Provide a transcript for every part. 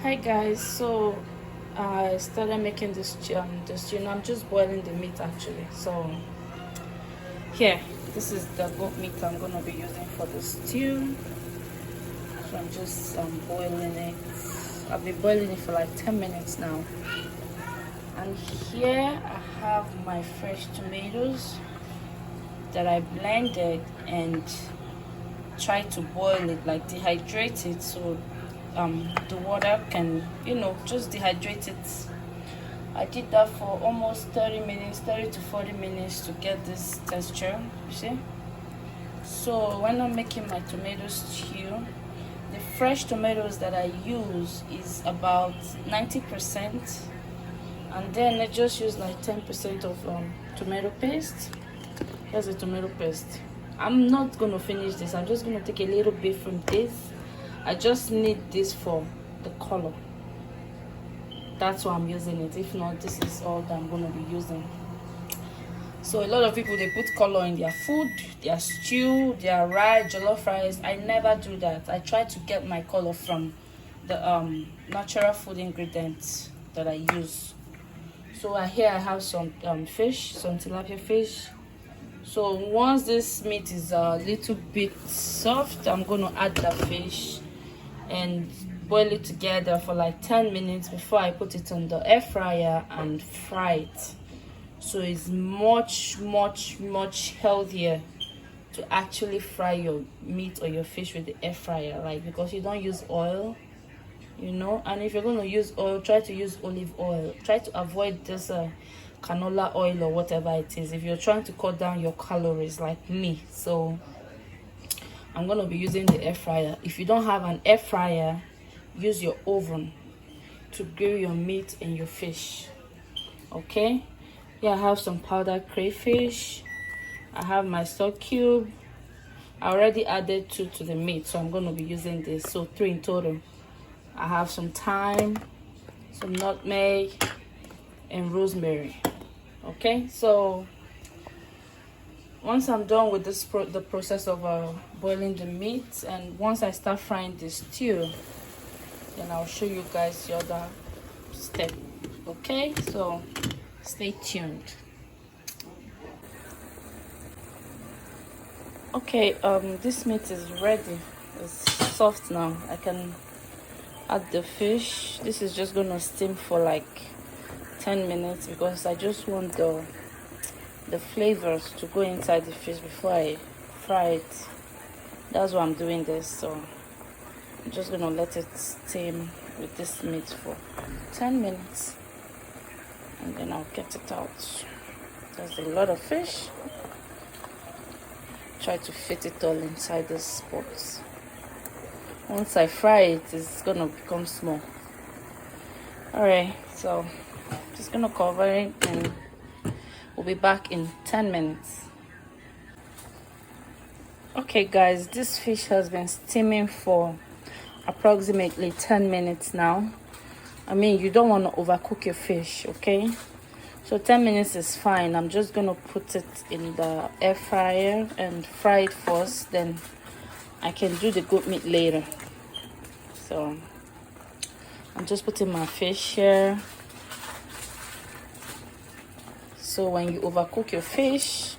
Hi guys, so I started making this tuna. I'm just boiling the meat actually. So here, this is the goat meat I'm gonna be using for the stew. So I'm just boiling it. I've been boiling it for like 10 minutes now. And here I have my fresh tomatoes that I blended and tried to boil it, like dehydrate it, so the water can, just dehydrate it. I did that for almost 30 minutes, 30 to 40 minutes to get this texture, you see. So when I'm making my tomato stew, the fresh tomatoes that I use is about 90%, and then I just use like 10% of tomato paste. Here's the tomato paste. I'm not going to finish this. I'm just going to take a little bit from this. I just need this for the color. That's why I'm using it. If not, this is all that I'm going to be using. So a lot of people, they put color in their food, their stew, their rice, jollof rice. I never do that. I try to get my color from the natural food ingredients that I use. So here I have some fish, some tilapia fish. So once this meat is a little bit soft, I'm going to add the fish and boil it together for like 10 minutes before I put it on the air fryer and fry it. So it's much healthier to actually fry your meat or your fish with the air fryer, like, because you don't use oil, and if you're going to use oil, try to use olive oil. Try to avoid this canola oil or whatever it is if you're trying to cut down your calories like me. So I'm going to be using the air fryer. If you don't have an air fryer, use your oven to grill your meat and your fish. Okay, yeah, I have some powdered crayfish. I have my stock cube. I already added 2 to the meat, so I'm going to be using this, so 3 in total. I have some thyme, some nutmeg, and rosemary. Okay, so once I'm done with this the process of boiling the meat, and once I start frying the stew, then I'll show you guys the other step. Okay, so stay tuned. Okay, this meat is ready. It's soft now. I can add the fish. This is just gonna steam for like 10 minutes because I just want the flavors to go inside the fish before I fry it. That's why I'm doing this. So I'm just gonna let it steam with this meat for 10 minutes and then I'll get it out. There's a lot of fish. Try to fit it all inside this spot. Once I fry it, it's gonna become small. Alright, so just gonna cover it and we'll be back in 10 minutes. Okay guys, this fish has been steaming for approximately 10 minutes now. I mean, you don't want to overcook your fish, okay? So 10 minutes is fine. I'm just gonna put it in the air fryer and fry it first, then I can do the goat meat later. So I'm just putting my fish here. So when you overcook your fish,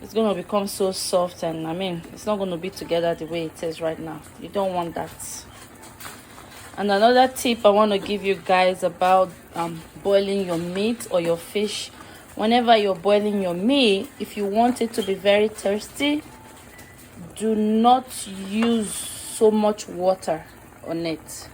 it's gonna become so soft, and I mean, it's not gonna be together the way it is right now. You don't want that. And another tip I want to give you guys about boiling your meat or your fish: whenever you're boiling your meat, if you want it to be very thirsty, do not use so much water on it.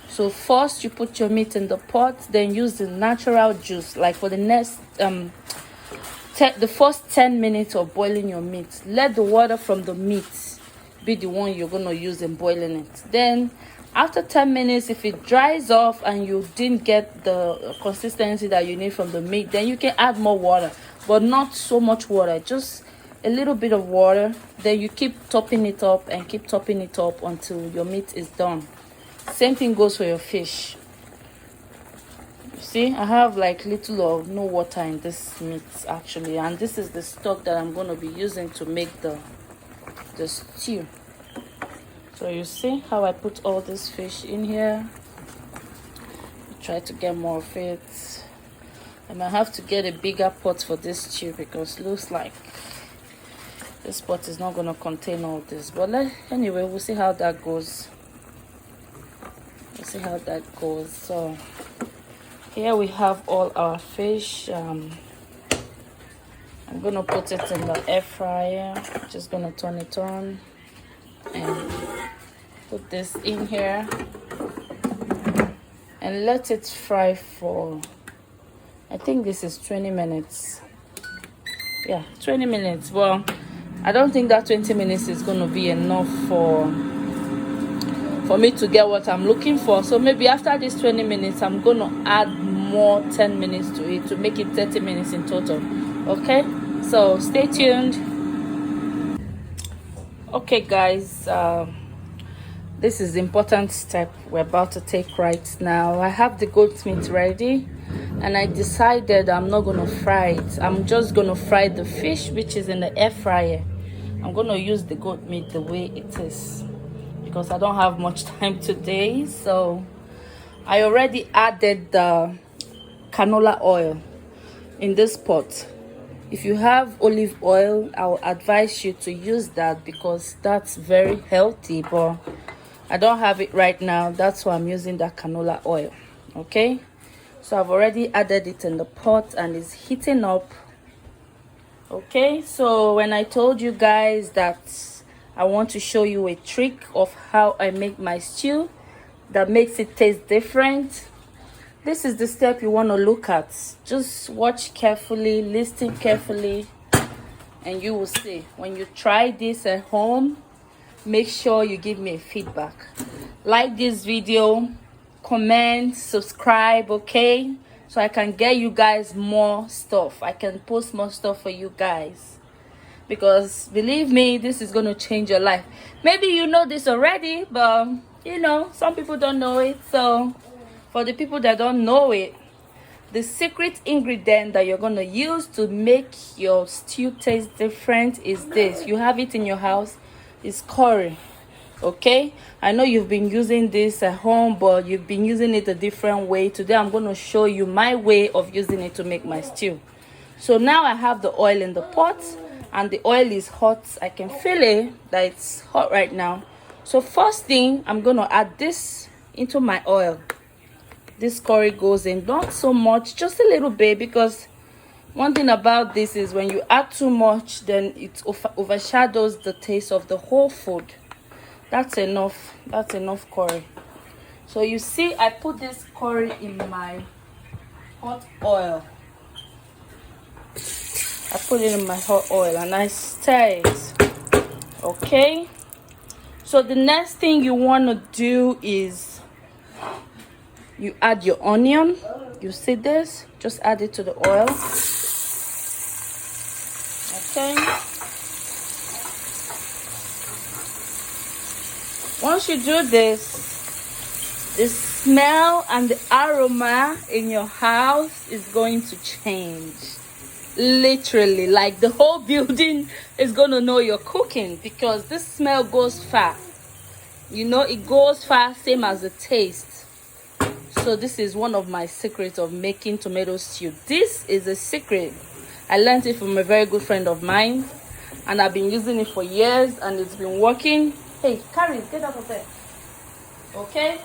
So first you put your meat in the pot, then use the natural juice. Like for the next the first 10 minutes of boiling your meat, let the water from the meat be the one you're going to use in boiling it. Then after 10 minutes, if it dries off and you didn't get the consistency that you need from the meat, then you can add more water, but not so much water, just a little bit of water. Then you keep topping it up and keep topping it up until your meat is done. Same thing goes for your fish. You see, I have like little or no water in this meat actually, and this is the stock that I'm going to be using to make the stew. So you see how I put all this fish in here. try to get more of it. I might have to get a bigger pot for this stew because looks like this pot is not going to contain all this. But anyway, we'll see how that goes. We'll see how that goes. So here we have all our fish. I'm going to put it in the air fryer. Just going to turn it on and put this in here and let it fry for, I think this is 20 minutes. Yeah, 20 minutes. Well, I don't think that 20 minutes is going to be enough for me to get what I'm looking for. So maybe after this 20 minutes, I'm going to add more 10 minutes to it to make it 30 minutes in total. Okay, so stay tuned. Okay guys, this is the important step we're about to take right now. I have the goat meat ready and I decided I'm not going to fry it. I'm just going to fry the fish, which is in the air fryer. I'm going to use the goat meat the way it is because I don't have much time today. So I already added the canola oil in this pot. If you have olive oil, I'll advise you to use that because that's very healthy, but I don't have it right now. That's why I'm using that canola oil. Okay, so I've already added it in the pot and it's heating up. Okay, so when I told you guys that I want to show you a trick of how I make my stew that makes it taste different, this is the step you want to look at. Just watch carefully, listen carefully, and you will see. When you try this at home, make sure you give me a feedback. Like this video, comment, subscribe, okay? So I can get you guys more stuff. I can post more stuff for you guys. Because believe me, this is going to change your life. Maybe you know this already, but you know, some people don't know it. So for the people that don't know it, the secret ingredient that you're going to use to make your stew taste different is this. You have it in your house. It's curry. Okay, I know you've been using this at home, but you've been using it a different way. Today I'm going to show you my way of using it to make my stew. So now I have the oil in the pot and the oil is hot. I can feel it that it's hot right now. So first thing, I'm going to add this into my oil. This curry goes in, not so much, just a little bit, because one thing about this is when you add too much, then it overshadows the taste of the whole food. That's enough. That's enough curry. So you see, I put this curry in my hot oil. I put it in my hot oil and I stir it. Okay. So the next thing you want to do is you add your onion. You see this? Just add it to the oil. Okay. Once you do this, the smell and the aroma in your house is going to change. Literally, like the whole building is going to know you're cooking because this smell goes fast. You know, it goes fast, same as the taste. So this is one of my secrets of making tomato stew. This is a secret. I learned it from a very good friend of mine and I've been using it for years and it's been working. Hey, Carrie, get out of there. Okay?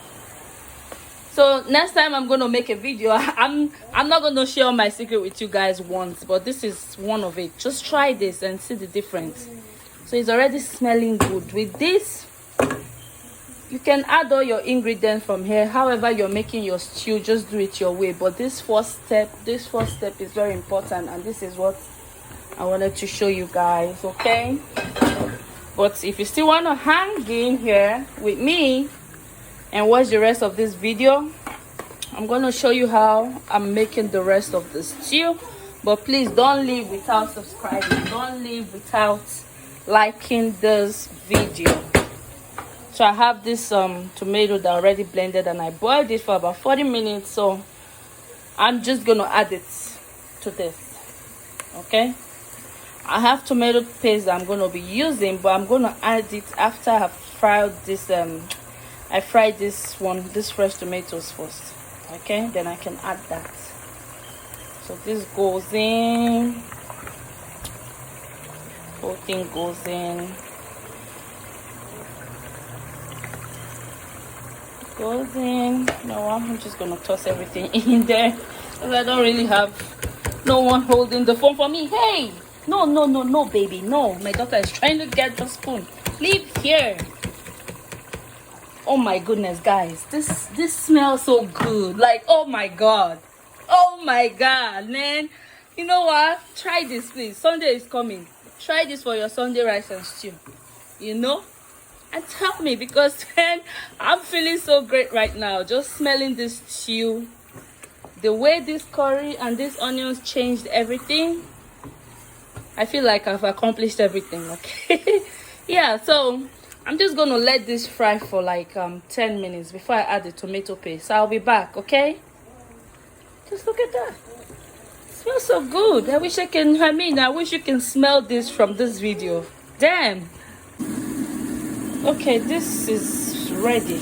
So next time I'm going to make a video. I'm not going to share my secret with you guys once, but this is one of it. Just try this and see the difference. So it's already smelling good. With this, you can add all your ingredients from here. However you're making your stew, just do it your way. But this first step is very important, and this is what I wanted to show you guys. Okay? But if you still want to hang in here with me and watch the rest of this video, I'm going to show you how I'm making the rest of the stew. But please don't leave without subscribing. Don't leave without liking this video. So I have this tomato that I already blended and I boiled it for about 40 minutes. So I'm just going to add it to this. Okay? I have tomato paste that I'm going to be using, but I'm going to add it after I've fried this. I fried this fresh tomatoes first. Okay, then I can add that. So this goes in, whole thing goes in, No, I'm just gonna toss everything in there because I don't really have no one holding the phone for me. Hey, no, baby, no. My daughter is trying to get the spoon. Leave here. Oh my goodness, guys, this smells so good. Like, oh my god, man. You know what? Try this, please. Sunday is coming. Try this for your Sunday rice and stew. You know, and tell me, because then I'm feeling so great right now. Just smelling this stew, the way this curry and these onions changed everything. I feel like I've accomplished everything. Okay. Yeah, so I'm just gonna let this fry for like 10 minutes before I add the tomato paste. So I'll be back. Okay, just look at that. It smells so good. I wish you can smell this from this video. Damn. Okay, this is ready.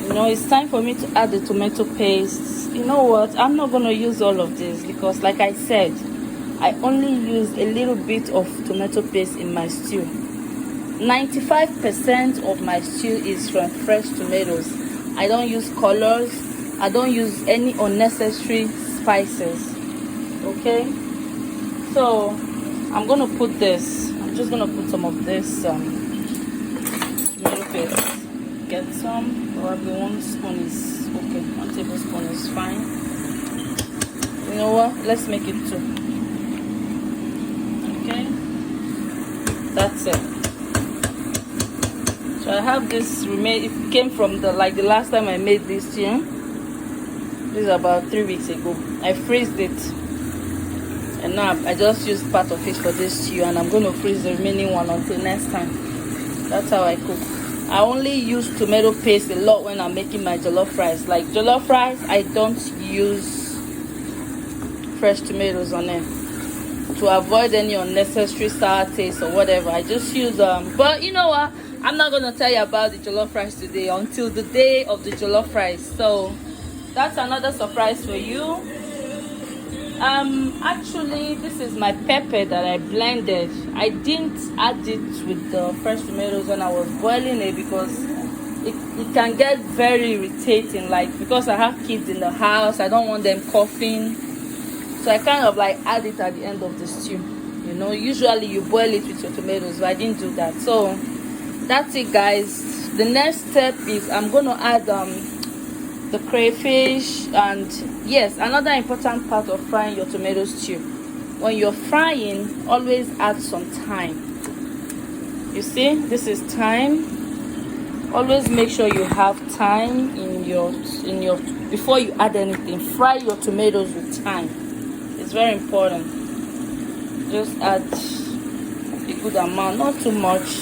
You know, it's time for me to add the tomato paste. You know what, I'm not gonna use all of this because, like I said, I only use a little bit of tomato paste in my stew. 95% of my stew is from fresh tomatoes. I don't use colors. I don't use any unnecessary spices. Okay, so I'm gonna put this. I'm just gonna put some of this tomato paste. Get some. Probably 1 spoon is okay. 1 tablespoon is fine. You know what? Let's make it 2. Okay, that's it. So I have this it came from the last time I made this stew. This is about 3 weeks ago. I freezed it, and now I just used part of it for this stew, and I'm going to freeze the remaining one until next time. That's how I cook. I only use tomato paste a lot when I'm making my jollof rice. Like jollof rice, I don't use fresh tomatoes on it to avoid any unnecessary sour taste or whatever. I just use but you know what, I'm not gonna tell you about the jollof rice today until the day of the jollof rice. So that's another surprise for you. Actually, this is my pepper that I blended. I didn't add it with the fresh tomatoes when I was boiling it because it can get very irritating. Like, because I have kids in the house, I don't want them coughing, so I kind of like add it at the end of the stew. You know, usually you boil it with your tomatoes, but I didn't do that. So that's it, guys. The next step is I'm gonna add the crayfish, and yes, another important part of frying your tomato stew. When you're frying, always add some thyme. You see, this is thyme. Always make sure you have thyme in your before you add anything. Fry your tomatoes with thyme. It's very important. Just add a good amount, not too much.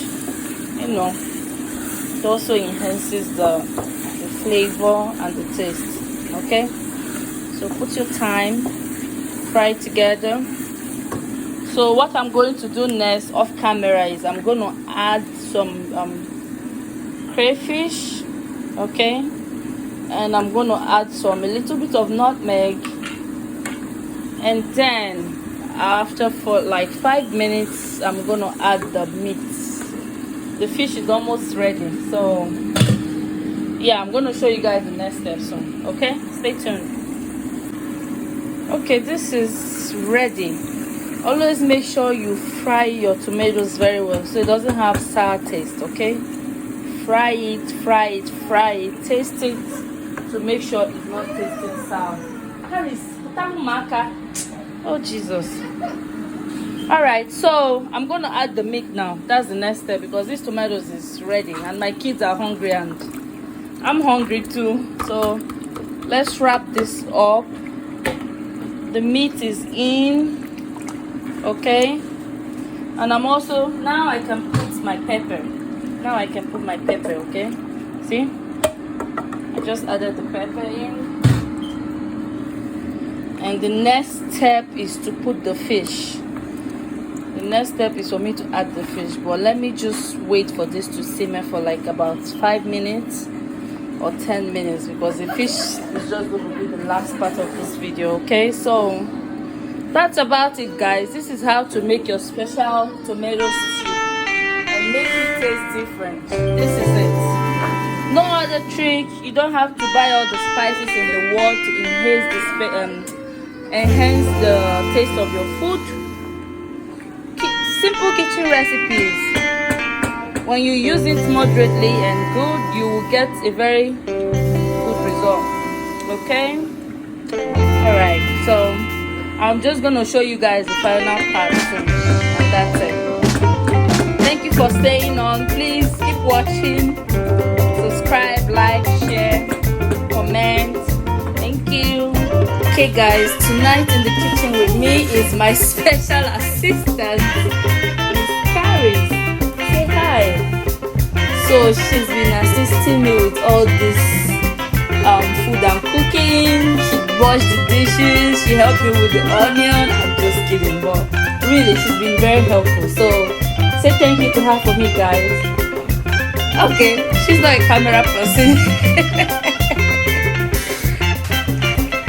You know, it also enhances the flavor and the taste. Okay, so put your thyme, fry it together. So what I'm going to do next off camera is I'm going to add some crayfish. Okay, and I'm going to add a little bit of nutmeg, and then after for like 5 minutes I'm going to add the meat. The fish is almost ready, so yeah, I'm going to show you guys the next step soon. Okay, stay tuned. Okay, this is ready. Always make sure you fry your tomatoes very well so it doesn't have sour taste. Okay, fry it. Taste it to make sure it's not tasting sour. Oh Jesus. All right, so I'm going to add the meat now. That's the next step because this tomatoes is ready and my kids are hungry and I'm hungry too. So let's wrap this up. The meat is in. Okay, and I'm also, now I can put my pepper. Okay, see, I just added the pepper in, and the next step is to put the fish. The next step is for me to add the fish, but let me just wait for this to simmer for like about 5 minutes or 10 minutes because the fish is just going to be the last part of this video. Okay, so that's about it, guys. This is how to make your special tomato stew and make it taste different. This is it. No other trick. You don't have to buy all the spices in the world to enhance the taste of your food. Simple kitchen recipes. When you use it moderately and good, you will get a very good result. Okay? Alright, so I'm just gonna show you guys the final part soon, and that's it. Thank you for staying on. Please keep watching. Subscribe, like, share, comment. Thank you. Okay guys, tonight in the kitchen with me is my special assistant, Miss Carrie. Say hi. So she's been assisting me with all this food I'm cooking. She washed the dishes, she helped me with the onion. I'm just kidding, but really she's been very helpful. So say thank you to her for me, guys. Okay, she's not a camera person.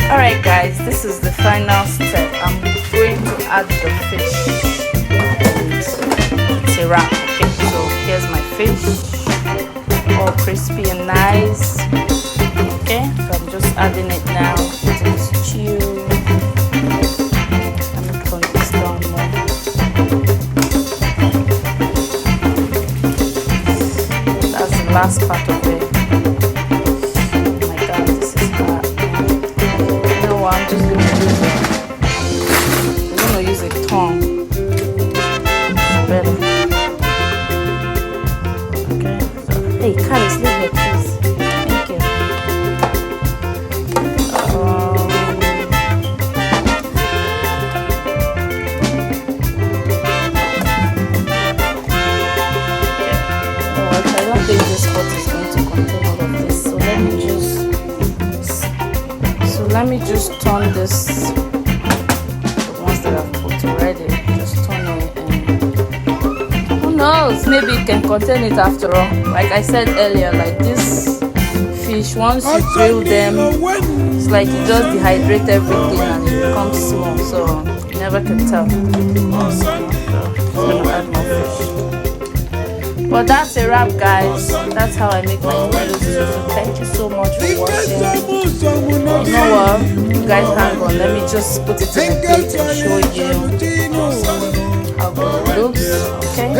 Alright guys, this is the final step. I'm going to add the fish. It's a wrap. Okay, so here's my fish, all crispy and nice. Okay, so I'm just adding it now to the stew. Let me turn this down more. That's the last part of it. Oh my god, this is hard. You know what, I'm just gonna use a tongue. It's better. Okay, so hey Carlos, leave here please. Thank you. I don't think this pot is going to contain all of this, so let me just turn this, the ones that I've put already, just turn it, and who knows, maybe it can contain it after all. Like I said earlier, like this fish, once you grill them, it's like you just dehydrate everything and it becomes small, so you never can tell. So I'm gonna add more fish. But that's a wrap, guys. That's how I make my noodles. So thank you so much for watching. You know what? You guys hang on. Let me just put it in a plate and show you how good it looks. Okay?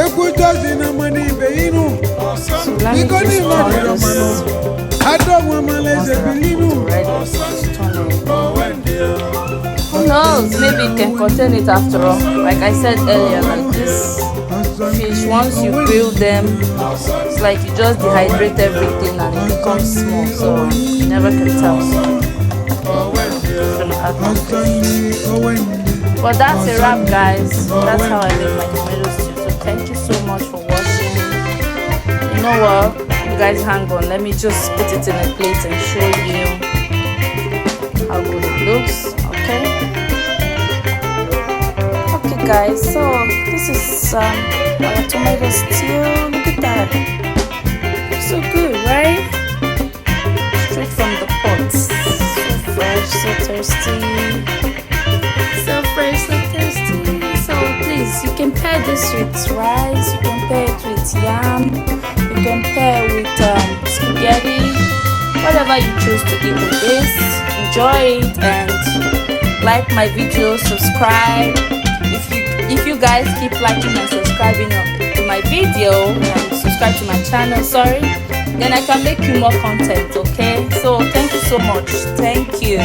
So let me just turn this. Who knows? Maybe it can contain it after all. Like I said earlier, like this fish, once you grill them, it's like you just dehydrate everything and it becomes small, so you never can tell. So I'm gonna add more fish. But that's a wrap, guys. That's how I make my tomato stew. So thank you so much for watching. You know what? You guys hang on. Let me just put it in a plate and show you how good it looks. Okay? Okay guys, so this is our tomato stew. Look at that. So good, right? Straight from the pot. So fresh, so thirsty. So fresh, so thirsty. So please, you can pair this with rice, you can pair it with yam, you can pair with spaghetti, whatever you choose to eat with this. Enjoy it and like my video, subscribe. If you guys keep liking and subscribing to my video and subscribe to my channel, sorry, then I can make you more content. Okay, so thank you so much. Thank you.